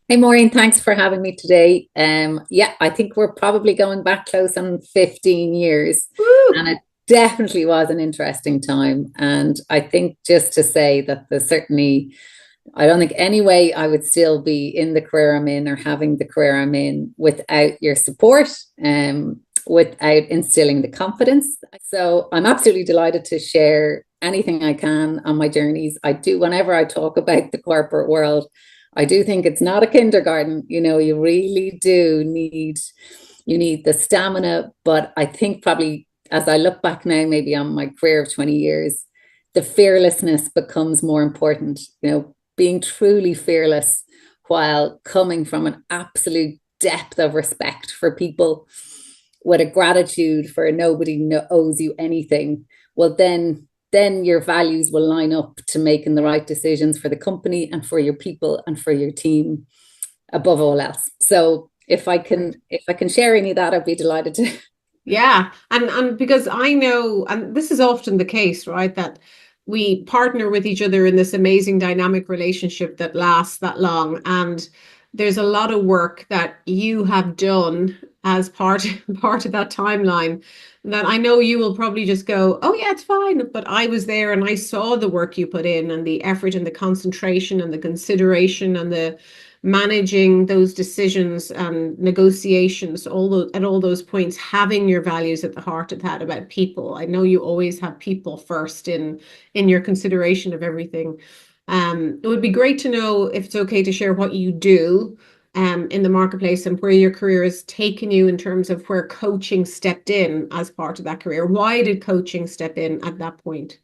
Hey Maureen, thanks for having me today. Yeah, I think we're probably going back close on 15 years, Woo! and it definitely was an interesting time. And I think just to say that there's certainly, I don't think any way I would still be in the career I'm in or having the career I'm in without your support, without instilling the confidence. So I'm absolutely delighted to share anything I can on my journeys. I do, whenever I talk about the corporate world, I do think it's not a kindergarten. You really do need the stamina, but I think probably as I look back now, maybe on my career of 20 years, the fearlessness becomes more important. Being truly fearless while coming from an absolute depth of respect for people with a gratitude for nobody owes you anything. Well, then your values will line up to making the right decisions for the company and for your people and for your team above all else. So if I can share any of that, I'd be delighted to. Yeah, and because I know, and this is often the case, right, that we partner with each other in this amazing dynamic relationship that lasts that long. And there's a lot of work that you have done as part of that timeline that I know you will probably just go, oh yeah, it's fine. But I was there and I saw the work you put in and the effort and the concentration and the consideration and the managing those decisions and negotiations, at all those points, having your values at the heart of that about people. I know you always have people first in your consideration of everything. It would be great to know if it's okay to share what you do in the marketplace and where your career has taken you in terms of where coaching stepped in as part of that career. Why did coaching step in at that point?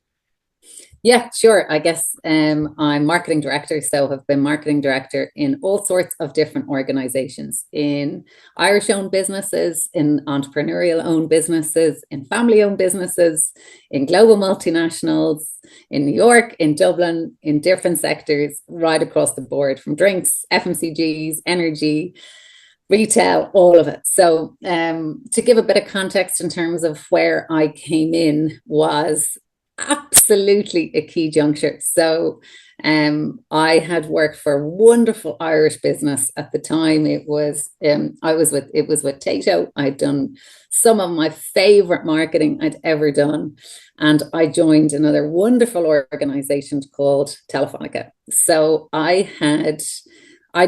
Yeah, sure. I guess I'm marketing director, so have been marketing director in all sorts of different organizations, in Irish owned businesses, in entrepreneurial owned businesses, in family owned businesses, in global multinationals, in New York, in Dublin, in different sectors, right across the board, from drinks, FMCGs, energy, retail, all of it. So to give a bit of context in terms of where I came in was absolutely a key juncture. So I had worked for a wonderful Irish business at the time. It was with Tato. I'd done some of my favorite marketing I'd ever done. And I joined another wonderful organization called Telefonica. So I'd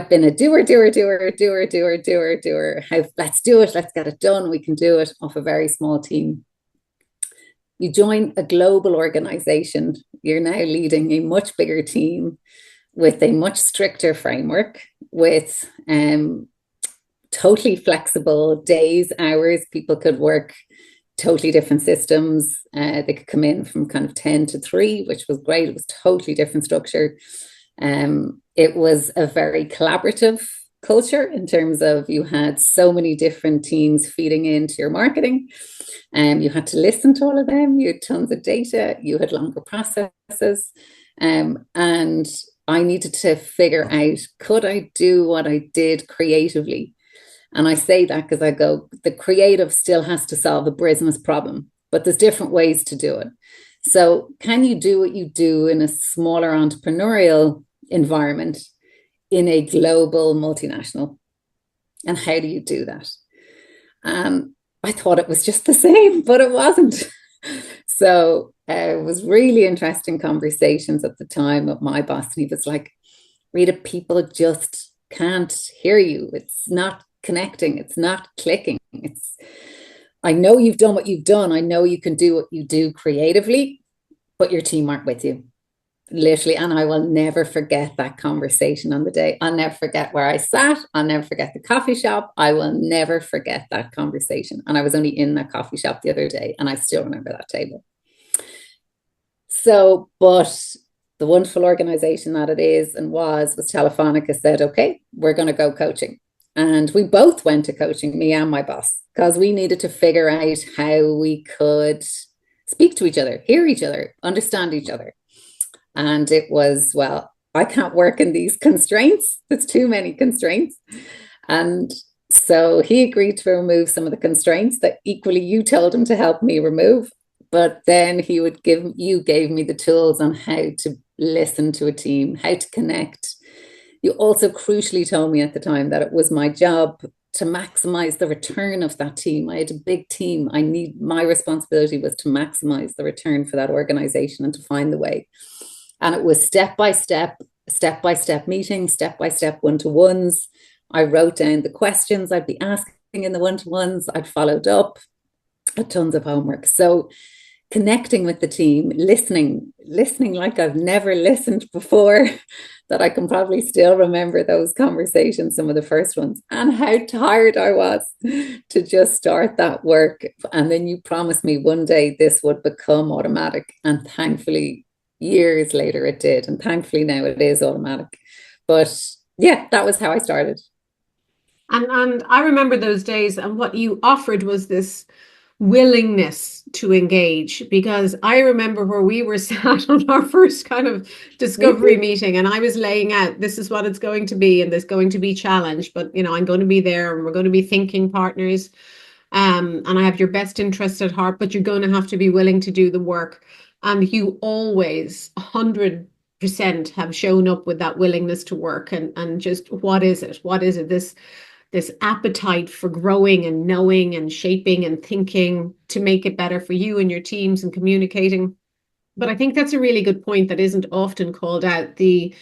been a doer, doer, doer, doer, doer, doer, doer. Let's do it. Let's get it done. We can do it off a very small team. You join a global organization. You're now leading a much bigger team with a much stricter framework, with totally flexible days, hours. People could work totally different systems. They could come in from kind of 10 to 3, which was great. It was totally different structure. It was a very collaborative culture in terms of you had so many different teams feeding into your marketing. You had to listen to all of them. You had tons of data. You had longer processes. And I needed to figure out, could I do what I did creatively? And I say that because I go, the creative still has to solve a business problem, but there's different ways to do it. So, can you do what you do in a smaller entrepreneurial environment in a global multinational? And how do you do that? I thought it was just the same, but it wasn't. So it was really interesting conversations at the time with my boss, and he was like, Rita, people just can't hear you. It's not connecting. It's not clicking. I know you've done what you've done. I know you can do what you do creatively, but your team aren't with you, literally. And I will never forget that conversation on the day. I'll never forget where I sat. I'll never forget the coffee shop. I will never forget that conversation. And I was only in that coffee shop the other day, and I still remember that table. So, but the wonderful organization that it is and was Telefonica said, okay, we're going to go coaching. And we both went to coaching, me and my boss, because we needed to figure out how we could speak to each other, hear each other, understand each other. And it was, well, I can't work in these constraints. There's too many constraints. And so he agreed to remove some of the constraints that equally you told him to help me remove. But then you gave me the tools on how to listen to a team, how to connect You also crucially told me at the time that it was my job to maximize the return of that team. I had a big team. My responsibility was to maximize the return for that organization and to find the way. And it was step by step meetings, step by step one to ones. I wrote down the questions I'd be asking in the one to ones. I'd followed up, had tons of homework. So connecting with the team, listening like I've never listened before, that I can probably still remember those conversations, some of the first ones, and how tired I was to just start that work. And then you promised me one day this would become automatic. And thankfully, years later it did. And thankfully now it is automatic. But yeah, that was how I started. And I remember those days, and what you offered was this willingness to engage, because I remember where we were sat on our first kind of discovery meeting, and I was laying out, this is what it's going to be, and there's going to be challenge, but I'm going to be there, and we're going to be thinking partners, and I have your best interest at heart, but you're going to have to be willing to do the work. And you always 100% have shown up with that willingness to work, and just what is it, this appetite for growing and knowing and shaping and thinking to make it better for you and your teams and communicating. But I think that's a really good point that isn't often called out, the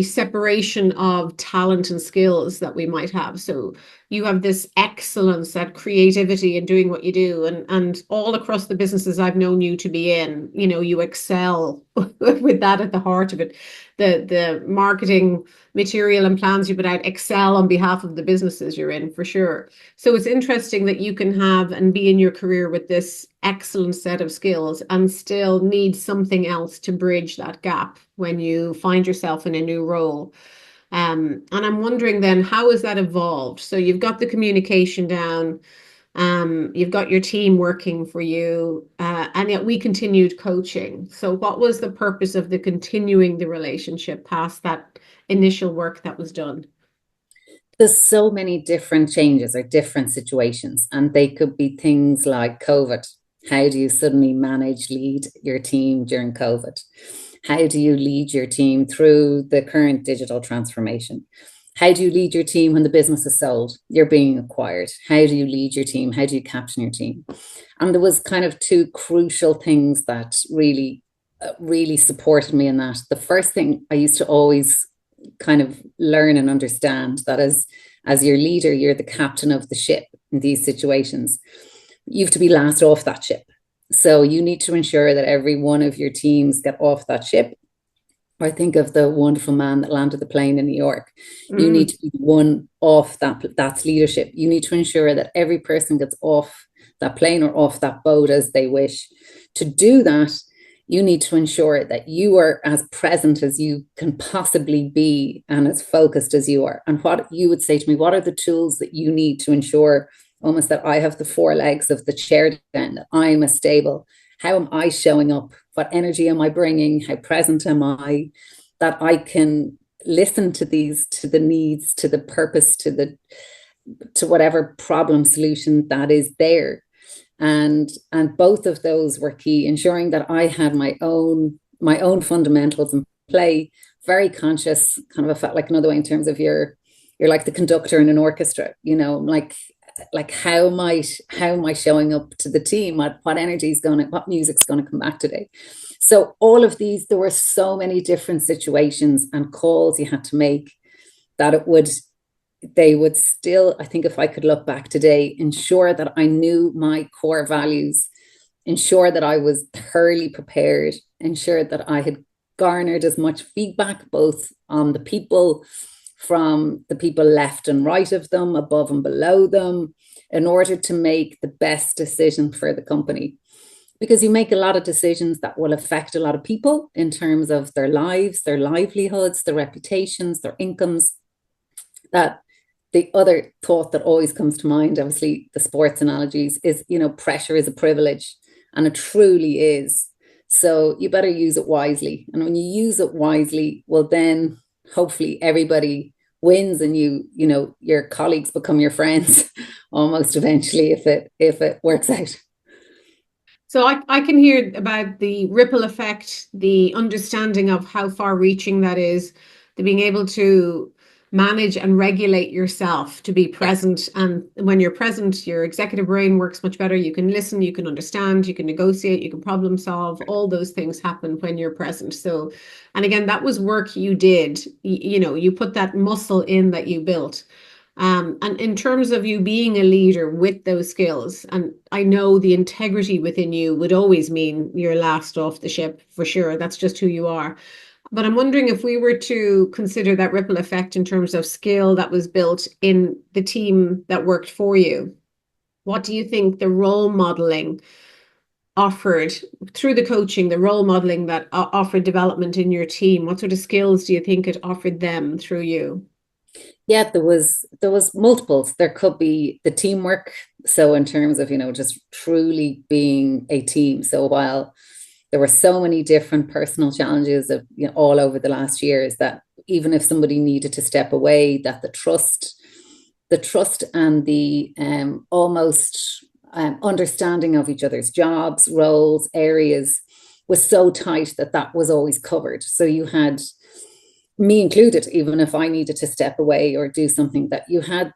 separation of talent and skills that we might have. So you have this excellence, that creativity in doing what you do, and all across the businesses I've known you to be in, you excel with that at the heart of it. The marketing material and plans you put out excel on behalf of the businesses you're in, for sure. So it's interesting that you can have and be in your career with this excellent set of skills and still need something else to bridge that gap when you find yourself in a new role. And I'm wondering then, how has that evolved? So you've got the communication down, you've got your team working for you, and yet we continued coaching. So what was the purpose of the continuing the relationship past that initial work that was done? There's so many different changes or different situations, and they could be things like COVID. How do you suddenly lead your team during COVID? How do you lead your team through the current digital transformation? How do you lead your team when the business is sold? You're being acquired. How do you lead your team? How do you captain your team? And there was kind of two crucial things that really supported me in that. The first thing I used to always kind of learn and understand that as your leader, you're the captain of the ship in these situations. You have to be last off that ship. So you need to ensure that every one of your teams get off that ship. Or think of the wonderful man that landed the plane in New York. You need to be one off that's leadership. You need to ensure that every person gets off that plane or off that boat as they wish. To do that, you need to ensure that you are as present as you can possibly be and as focused as you are. And what you would say to me, what are the tools that you need to ensure almost that I have the four legs of the chair down, that I'm a stable? How am I showing up? What energy am I bringing? How present am I? That I can listen to the needs, to the purpose, to whatever problem solution that is there. And both of those were key, ensuring that I had my own fundamentals in play, very conscious, kind of, I felt like another way in terms of you're like the conductor in an orchestra, like how am I showing up to the team? What energy is what music's going to come back today? So all of these, there were so many different situations and calls you had to make that they would still, I think if I could look back today, ensure that I knew my core values, ensure that I was thoroughly prepared, ensure that I had garnered as much feedback, both on the people, from the people left and right of them, above and below them, in order to make the best decision for the company. Because you make a lot of decisions that will affect a lot of people in terms of their lives, their livelihoods, their reputations, their incomes. That the other thought that always comes to mind, obviously the sports analogies, is, pressure is a privilege, and it truly is. So you better use it wisely. And when you use it wisely, well, then hopefully everybody wins, and your colleagues become your friends almost eventually, if it works out. So I can hear about the ripple effect, the understanding of how far reaching that is, the being able to manage and regulate yourself to be Yeah. present. And when you're present, your executive brain works much better. You can listen, you can understand, you can negotiate, you can problem solve. All those things happen when you're present. So, and again, that was work you did. You put that muscle in that you built. And in terms of you being a leader with those skills, and I know the integrity within you would always mean you're last off the ship for sure. That's just who you are. But I'm wondering if we were to consider that ripple effect in terms of skill that was built in the team that worked for you, what do you think the role modeling offered through the coaching, the role modeling that offered development in your team? What sort of skills do you think it offered them through you? Yeah, there was multiples. There could be the teamwork. So in terms of, just truly being a team. So while there were so many different personal challenges of, all over the last years, that even if somebody needed to step away, that the trust and the almost understanding of each other's jobs, roles, areas was so tight that that was always covered. So you had me included, even if I needed to step away or do something, that you had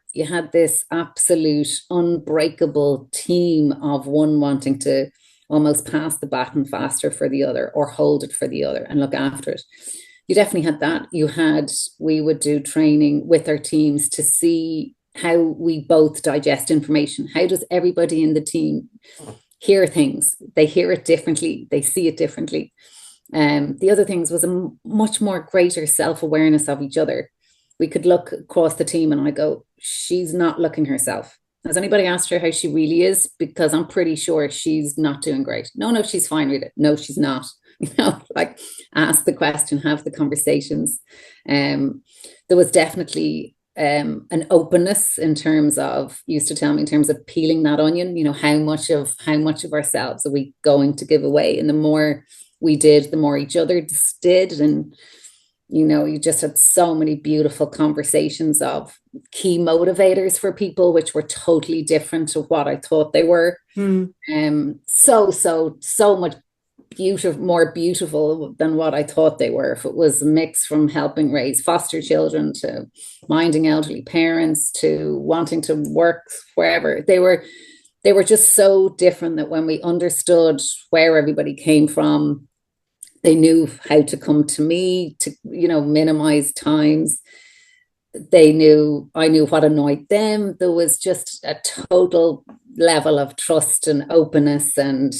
this absolute unbreakable team of one wanting to almost pass the baton faster for the other or hold it for the other and look after it. You definitely had that. We would do training with our teams to see how we both digest information. How does everybody in the team hear things? They hear it differently, they see it differently. The other things was a much more greater self-awareness of each other. We could look across the team and I go, she's not looking herself. Has anybody asked her how she really is? Because I'm pretty sure she's not doing great. No, no, she's fine with it. No, she's not. Like, ask the question, have the conversations. There was definitely an openness in terms of, used to tell me, in terms of peeling that onion, how much of ourselves are we going to give away? And the more we did, the more each other did. And you just had so many beautiful conversations of key motivators for people, which were totally different to what I thought they were. Hmm. So much more beautiful than what I thought they were. If it was a mix from helping raise foster children to minding elderly parents to wanting to work wherever, they were just so different that when we understood where everybody came from, they knew how to come to me to, minimize times. I knew what annoyed them. There was just a total level of trust and openness and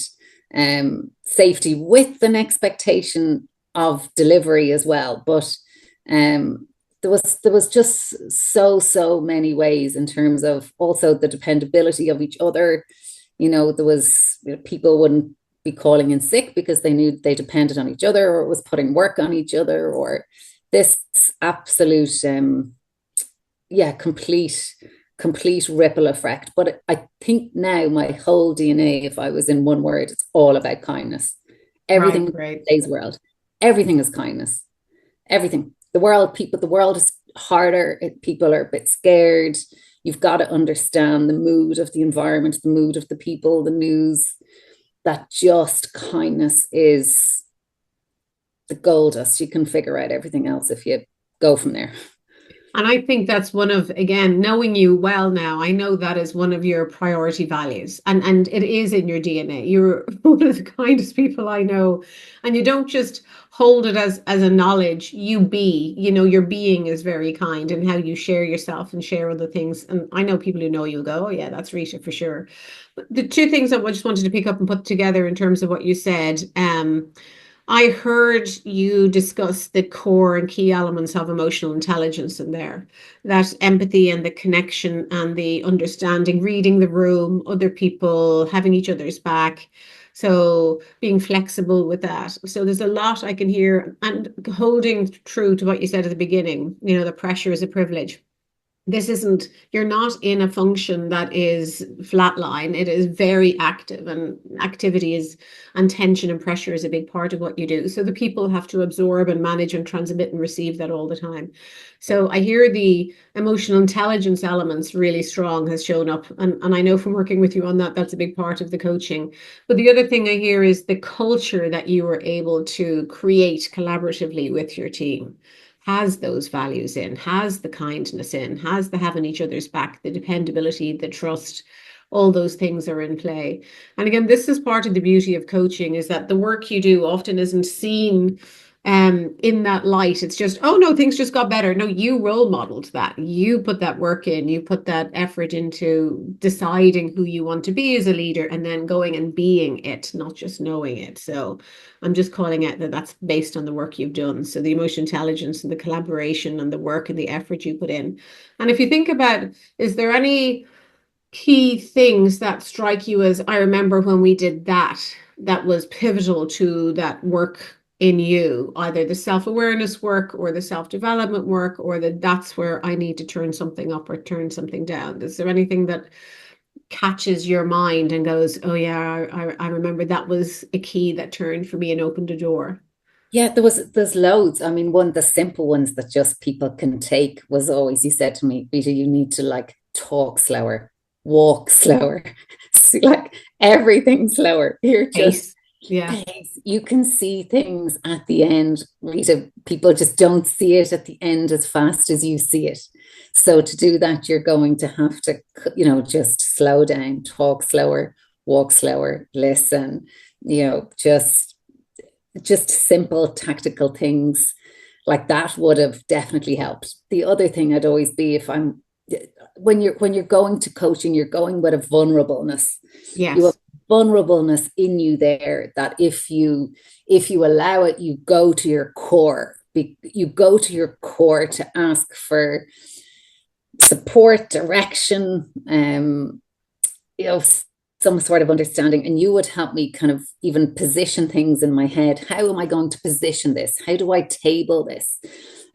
safety, with an expectation of delivery as well. But there was just so many ways in terms of also the dependability of each other. There was, people wouldn't be calling in sick because they knew they depended on each other, or it was putting work on each other, or this absolute complete ripple effect. But I think now my whole DNA, if I was in one word, it's all about kindness. Everything Right, in great. today's world, everything is kindness. Everything. The world is harder. People are a bit scared. You've got to understand the mood of the environment, the mood of the people, the news. That just kindness is the gold dust. You can figure out everything else if you go from there. And I think that's one of, again, knowing you well now, I know that is one of your priority values. And it is in your DNA. You're one of the kindest people I know. And you don't just hold it as a knowledge. Your being is very kind, and how you share yourself and share other things. And I know people who know you go, oh yeah, that's Rita for sure. But the two things that I just wanted to pick up and put together in terms of what you said, I heard you discuss the core and key elements of emotional intelligence in there, that empathy and the connection and the understanding, reading the room, other people, having each other's back. So being flexible with that. So there's a lot I can hear, and holding true to what you said at the beginning, the pressure is a privilege. You're not in a function that is flatline. It is very active, and activity is, and tension and pressure is a big part of what you do. So the people have to absorb and manage and transmit and receive that all the time. So I hear the emotional intelligence elements really strong has shown up. And I know from working with you on that, that's a big part of the coaching. But the other thing I hear is the culture that you were able to create collaboratively with your team. has those values in, has the kindness in, has the having each other's back, the dependability, the trust, all those things are in play. And again, this is part of the beauty of coaching, is that the work you do often isn't seen in that light. It's just, oh no, things just got better. No, you role modeled that. You put that work in, you put that effort into deciding who you want to be as a leader and then going and being it, not just knowing it. So I'm just calling it that that's based on the work you've done. So the emotional intelligence and the collaboration and the work and the effort you put in. And if you think about, is there any key things that strike you as, I remember when we did that, that was pivotal to that work in you, either the self-awareness work or the self-development work, or that that's where I need to turn something up or turn something down? Is there anything that catches your mind and goes, oh yeah, I remember that was a key that turned for me and opened a door? Yeah, there's loads. I mean, one of the simple ones that just people can take was always, you said to me, Rita, you need to like talk slower, walk slower, like everything slower. You're just Pace. Yeah. pace. You can see things at the end, Rita. People just don't see it at the end as fast as you see it. So to do that, you're going to have to, just slow down, talk slower, walk slower, listen, just simple tactical things like that would have definitely helped. The other thing I'd always be, if I'm when you're going to coaching, you're going with a vulnerableness. You have Yes. vulnerableness in you there, that if you allow it, you go to your core. You go to your core to ask for support, direction, you know, some sort of understanding. And you would help me kind of even position things in my head. How am I going to position this? How do I table this?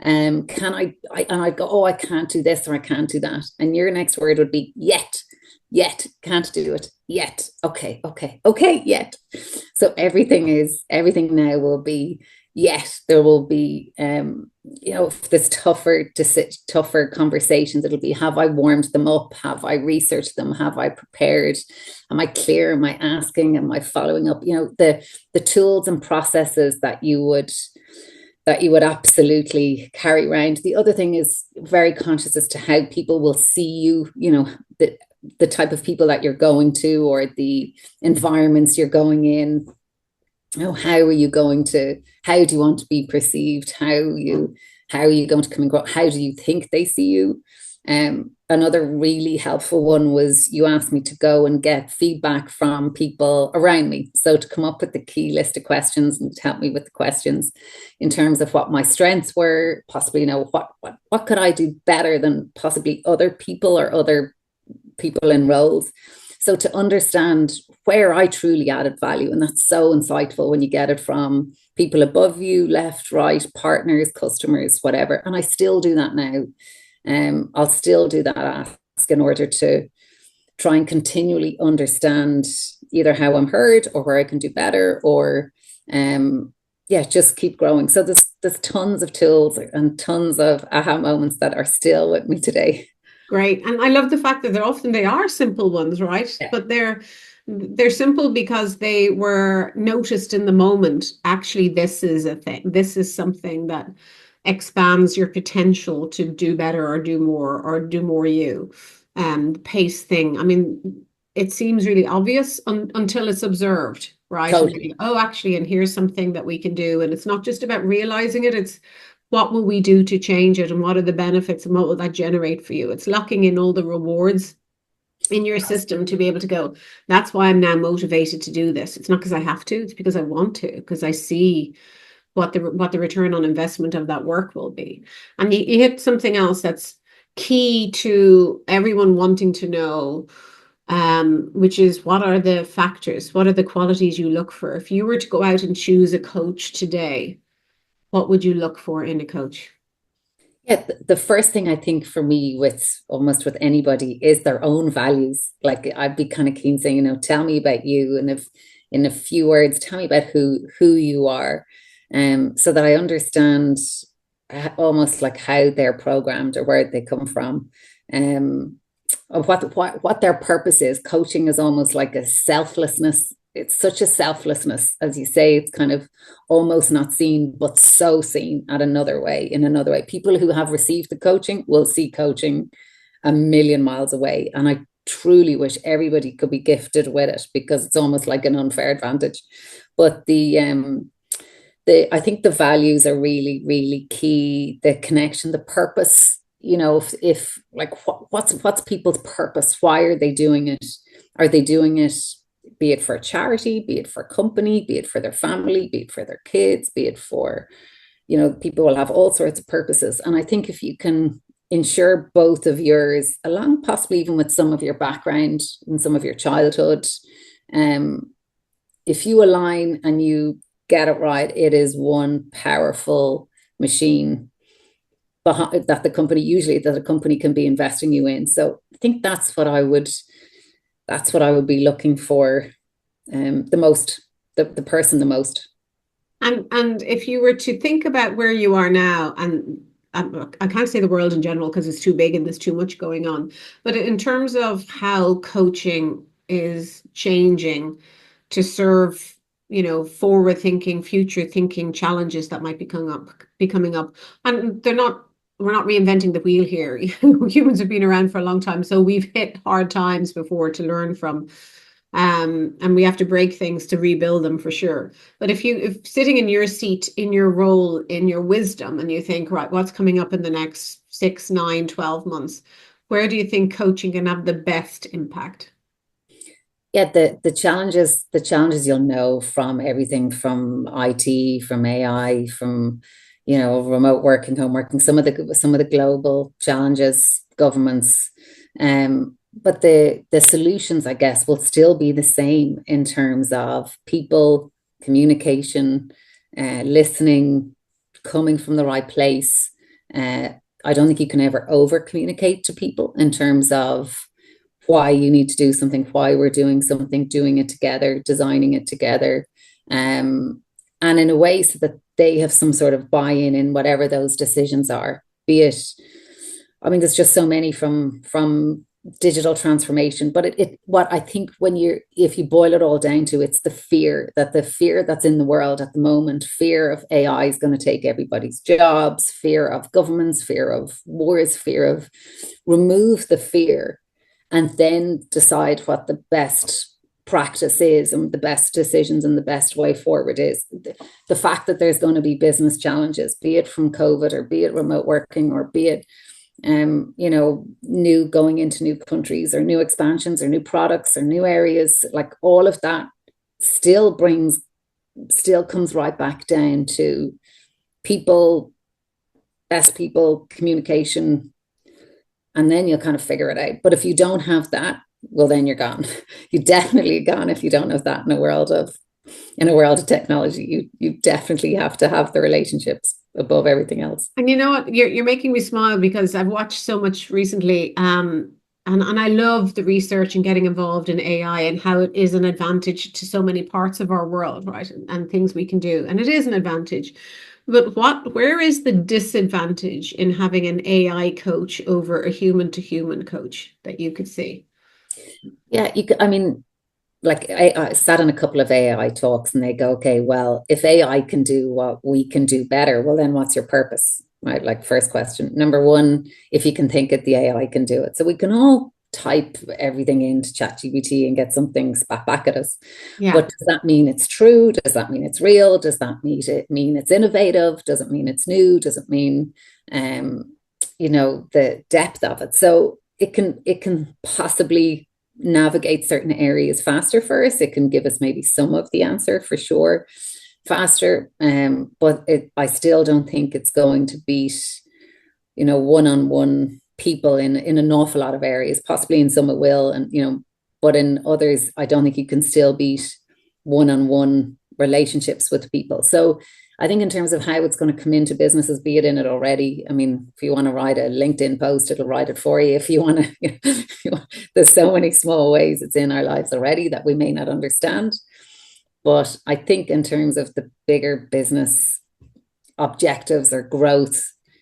Can and I'd go, oh, I can't do this or I can't do that. And your next word would be yet, can't do it yet. Okay, yet. So everything now will be yet. There will be, if there's tougher conversations, it'll be, have I warmed them up? Have I researched them? Have I prepared? Am I clear? Am I asking? Am I following up? The tools and processes that you would absolutely carry around. The other thing is very conscious as to how people will see you, the type of people that you're going to or the environments you're going in. How do you want to be perceived? How are you going to come and grow? How do you think they see you? Another really helpful one was, you asked me to go and get feedback from people around me. So to come up with the key list of questions and to help me with the questions in terms of what my strengths were, possibly, what could I do better than possibly other people or other people in roles. So to understand where I truly added value. And that's so insightful when you get it from people above you, left, right, partners, customers, whatever. And I still do that now. I'll still do that ask in order to try and continually understand either how I'm heard or where I can do better, or just keep growing. So there's tons of tools and tons of aha moments that are still with me today. Great. And I love the fact that they are simple ones, right? Yeah, But they're simple because they were noticed in the moment. Actually, this is a thing. This is something that expands your potential to do better or do more you. Pace thing. I mean, it seems really obvious until it's observed, right? And totally. oh, actually, and here's something that we can do. And it's not just about realizing it, it's what will we do to change it and what are the benefits and what will that generate for you? It's locking in all the rewards in your system to be able to go, that's why I'm now motivated to do this. It's not because I have to, it's because I want to, because I see what the return on investment of that work will be. And you hit something else that's key to everyone wanting to know, which is, what are the factors? What are the qualities you look for? If you were to go out and choose a coach today, what would you look for in a coach? Yeah, the first thing I think for me, with anybody, is their own values. Like, I'd be kind of keen saying, tell me about you, and if in a few words, tell me about who you are, so that I understand almost like how they're programmed or where they come from, of what their purpose is. Coaching is almost like a selflessness it's such a selflessness, as you say. It's kind of almost not seen, but so seen at another way, in another way. People who have received the coaching will see coaching a million miles away. And I truly wish everybody could be gifted with it, because it's almost like an unfair advantage. But the I think the values are really, really key. The connection, the purpose. If like what's people's purpose? Why are they doing it? Are they doing it, be it for charity, be it for company, be it for their family, be it for their kids, be it for, people will have all sorts of purposes. And I think if you can ensure both of yours, along possibly even with some of your background and some of your childhood, if you align and you get it right, it is one powerful machine that a company can be investing you in. So I think that's what I would be looking for, the most, the person the most. And if you were to think about where you are now, and I can't say the world in general because it's too big and there's too much going on, but in terms of how coaching is changing to serve, forward thinking, future thinking challenges that might be coming up. And we're not reinventing the wheel here. Humans have been around for a long time, so we've hit hard times before to learn from. And we have to break things to rebuild them for sure. But if sitting in your seat, in your role, in your wisdom, and you think, right, what's coming up in the next 6, 9, 12 months, where do you think coaching can have the best impact? Yeah, the challenges you'll know from everything from IT, from AI, from remote working, home working, some of the global challenges, governments, but the solutions, I guess, will still be the same in terms of people, communication, listening, coming from the right place. I don't think you can ever over communicate to people in terms of why you need to do something, why we're doing something, doing it together, designing it together, and in a way so that they have some sort of buy-in in whatever those decisions are. Be it, I mean, there's just so many from digital transformation, but what I think if you boil it all down to, it's the fear that's in the world at the moment, fear of AI is going to take everybody's jobs, fear of governments, fear of wars, remove the fear, and then decide what the best practice is and the best decisions and the best way forward is. The fact that there's going to be business challenges, be it from COVID or be it remote working or be it new going into new countries or new expansions or new products or new areas, like all of that still comes right back down to people, best people, communication, and then you'll kind of figure it out. But if you don't have that, well, then you're gone. You're definitely gone if you don't have that in a world of technology. You definitely have to have the relationships above everything else. And you know what? You're making me smile because I've watched so much recently. And I love the research and getting involved in AI and how it is an advantage to so many parts of our world, right? And things we can do. And it is an advantage. But where is the disadvantage in having an AI coach over a human to human coach that you could see? Yeah, I mean, like I sat in a couple of AI talks and they go, okay, well, if AI can do what we can do better, well, then what's your purpose? Right? Like, first question. Number one, if you can think it, the AI can do it. So we can all type everything into ChatGPT and get something spat back at us. Yeah. But does that mean it's true? Does that mean it's real? Does that mean it's innovative? Does it mean it's new? Does it mean the depth of it? So it can possibly navigate certain areas faster for us. It can give us maybe some of the answer for sure faster. But I still don't think it's going to beat, one-on-one people in an awful lot of areas. Possibly in some it will, and but in others, I don't think you can still beat one-on-one relationships with people. So I think in terms of how it's going to come into businesses, be it in it already. I mean, if you want to write a LinkedIn post, it'll write it for you. If you want to, there's so many small ways it's in our lives already that we may not understand. But I think in terms of the bigger business objectives or growth,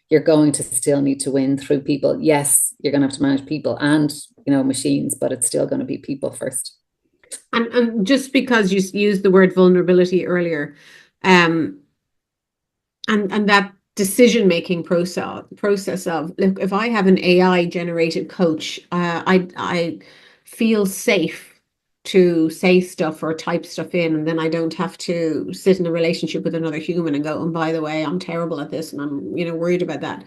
you're going to still need to win through people. Yes, you're going to have to manage people and machines, but it's still going to be people first. And just because you used the word vulnerability earlier, um, and that decision making process of, look, if I have an AI generated coach, I feel safe to say stuff or type stuff in, and then I don't have to sit in a relationship with another human and go, and by the way, I'm terrible at this and I'm, worried about that.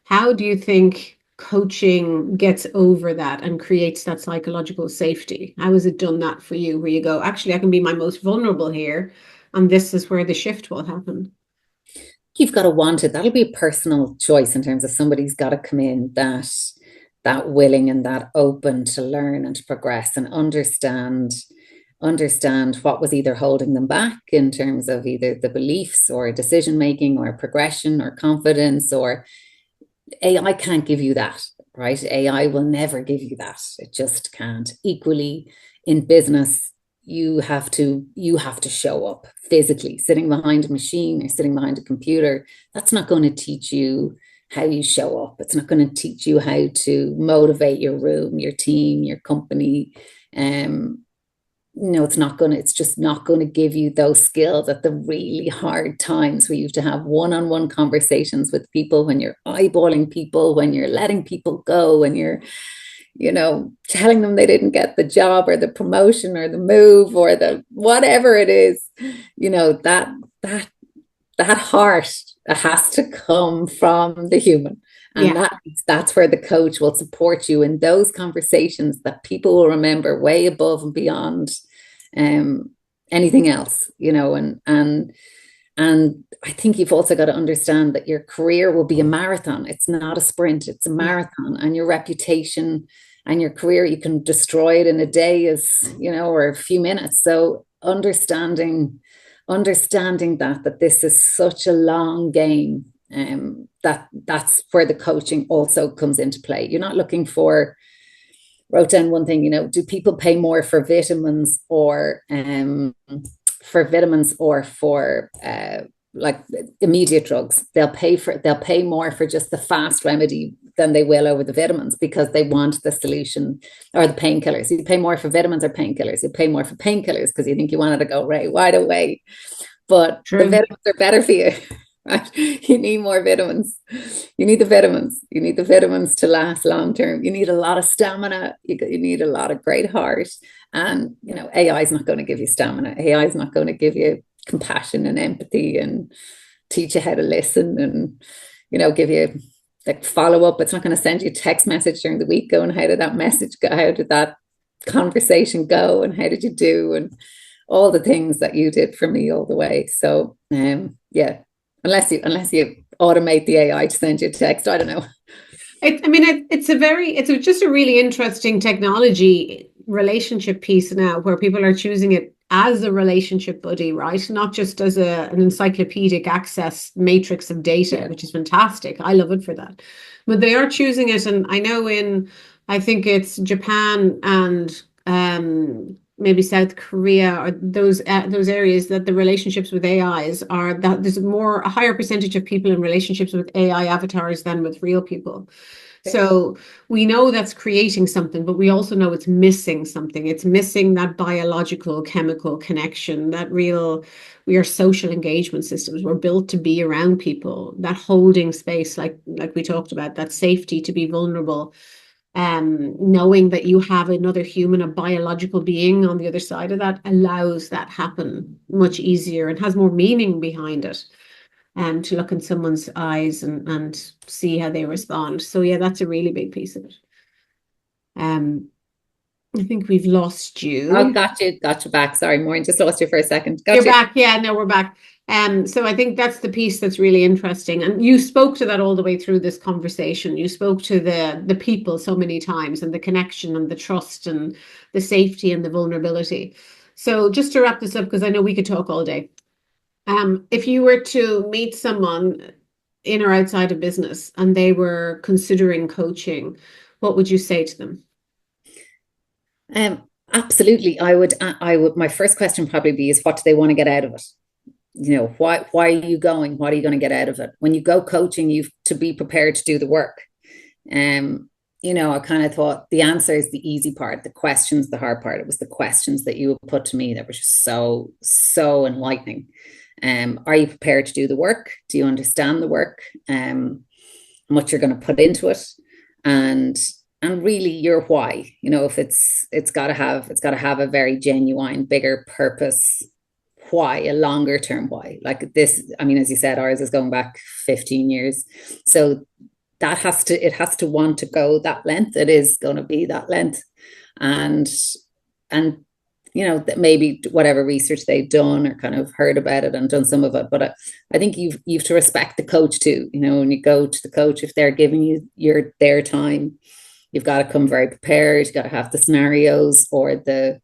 How do you think coaching gets over that and creates that psychological safety? How has it done that for you, where you go, actually, I can be my most vulnerable here, and this is where the shift will happen? You've got to want it. That'll be a personal choice in terms of somebody's got to come in that willing and that open to learn and to progress and understand what was either holding them back in terms of either the beliefs or decision making or progression or confidence. Or AI can't give you that, right? AI will never give you that. It just can't. Equally, in business, you have to show up physically. Sitting behind a machine or sitting behind a computer, that's not going to teach you how you show up. It's not going to teach you how to motivate your room, your team, your company. It's just not going to give you those skills at the really hard times where you have to have one-on-one conversations with people, when you're eyeballing people, when you're letting people go, when you're telling them they didn't get the job or the promotion or the move or the whatever it is. That heart has to come from the human. And Yeah. that's where the coach will support you in those conversations that people will remember way above and beyond um, anything else, and I think you've also got to understand that your career will be a marathon. It's not a sprint, it's a Yeah. marathon. And your reputation and your career, you can destroy it in a day, or a few minutes. So understanding that this is such a long game, that's where the coaching also comes into play. You're not looking for, wrote down one thing, do people pay more for vitamins or for like immediate drugs? They'll pay more for just the fast remedy than they will over the vitamins, because they want the solution, or the painkillers. You pay more for vitamins or painkillers. You pay more for painkillers because you think you want it to go right away. But the True. vitamins are better for you. Right? You need more vitamins. You need the vitamins. You need the vitamins to last long term. You need a lot of stamina. You need a lot of great heart. And AI is not going to give you stamina. AI is not going to give you compassion and empathy and teach you how to listen and give you like follow up. It's not going to send you a text message during the week going, how did that message go? How did that conversation go? And how did you do? And all the things that you did for me all the way. So yeah, unless you automate the AI to send you a text, I don't know. It's just a really interesting technology relationship piece now, where people are choosing it as a relationship buddy, right? Not just as an encyclopedic access matrix of data, Yeah. which is fantastic. I love it for that. But they are choosing it, and I know I think it's Japan and maybe South Korea, or those areas, that the relationships with AIs are, that there's a higher percentage of people in relationships with AI avatars than with real people. So we know that's creating something, but we also know it's missing something. It's missing that biological, chemical connection, we are social engagement systems. We're built to be around people, that holding space, like we talked about, that safety to be vulnerable, knowing that you have another human, a biological being on the other side of that, allows that happen much easier and has more meaning behind it. To look in someone's eyes and see how they respond. So yeah, that's a really big piece of it. Um, I think we've lost Oh, you. got you back. Sorry, Maureen, just lost you for a second. Got You're you. back. Yeah, no, we're back. So I think that's the piece that's really interesting. And you spoke to that all the way through this conversation. You spoke to the people so many times, and the connection and the trust and the safety and the vulnerability. So just to wrap this up, because I know we could talk all day. If you were to meet someone in or outside of business and they were considering coaching, what would you say to them? Absolutely. I would, my first question probably be is, what do they want to get out of it? Why are you going? What are you going to get out of it? When you go coaching, you've to be prepared to do the work. Um, I kind of thought the answer is the easy part, the questions, the hard part. It was the questions that you would put to me that were just so, so enlightening. Are you prepared to do the work? Do you understand the work? What you're going to put into it? And really your why, if it's got to have a very genuine, bigger purpose why, a longer term why. Like this, I mean, as you said, ours is going back 15 years. So it has to want to go that length. It is going to be that length. And that maybe whatever research they've done or kind of heard about it and done some of it, but I think you've to respect the coach too. When you go to the coach, if they're giving you their time, you've got to come very prepared. You've got to have the scenarios or the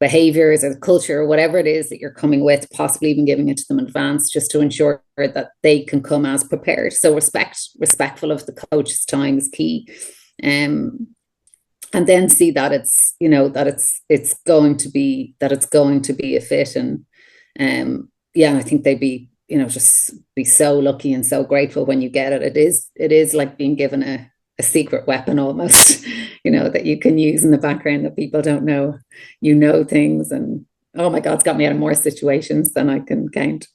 behaviors or the culture or whatever it is that you're coming with, possibly even giving it to them in advance, just to ensure that they can come as prepared. So respectful of the coach's time is key. And then see that it's going to be a fit. And I think they'd be, just be so lucky and so grateful when you get it. It is like being given a secret weapon almost, that you can use in the background that people don't know. Things, and oh my God, it's got me out of more situations than I can count.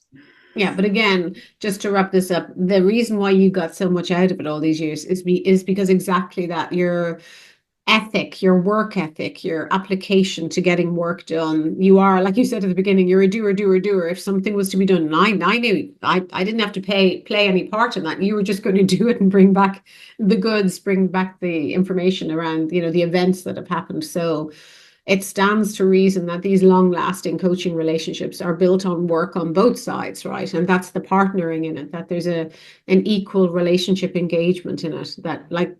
Yeah, but again, just to wrap this up, the reason why you got so much out of it all these years is because exactly that, your ethic, your work ethic, your application to getting work done. You are, like you said at the beginning, you're a doer. If something was to be done, and I knew I didn't have to play any part in that. You were just going to do it and bring back the goods, bring back the information around, the events that have happened. So it stands to reason that these long-lasting coaching relationships are built on work on both sides, right? And that's the partnering in it, that there's an equal relationship engagement in it, that like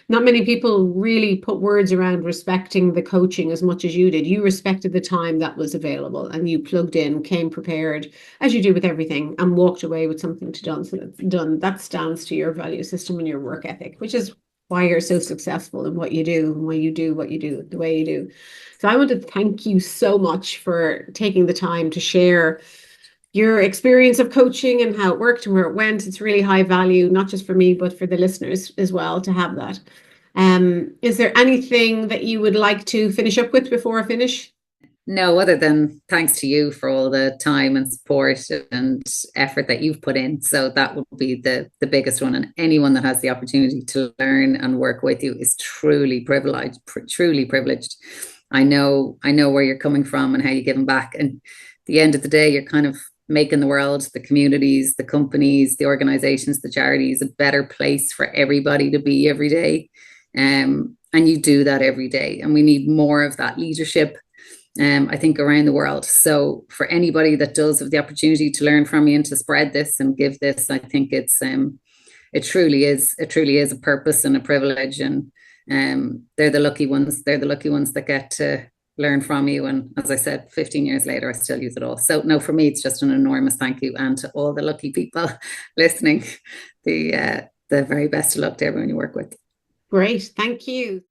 not many people really put words around respecting the coaching as much as you did. You respected the time that was available and you plugged in, came prepared, as you do with everything, and walked away with something to done. So that's done. That stands to your value system and your work ethic, which is why you're so successful in what you do and why you do what you do the way you do. So I want to thank you so much for taking the time to share your experience of coaching and how it worked and where it went. It's really high value, not just for me, but for the listeners as well to have that. Is there anything that you would like to finish up with before I finish? No, other than thanks to you for all the time and support and effort that you've put in. So that would be the biggest one. And anyone that has the opportunity to learn and work with you is truly privileged, truly privileged. I know where you're coming from and how you're giving back. And at the end of the day, you're kind of making the world, the communities, the companies, the organizations, the charities, a better place for everybody to be every day. And you do that every day. And we need more of that leadership, I think, around the world. So for anybody that does have the opportunity to learn from you and to spread this and give this, I think it truly is a purpose and a privilege. And they're the lucky ones. They're the lucky ones that get to learn from you. And as I said, 15 years later, I still use it all. So no, for me, it's just an enormous thank you. And to all the lucky people listening, the very best of luck to everyone you work with. Great. Thank you.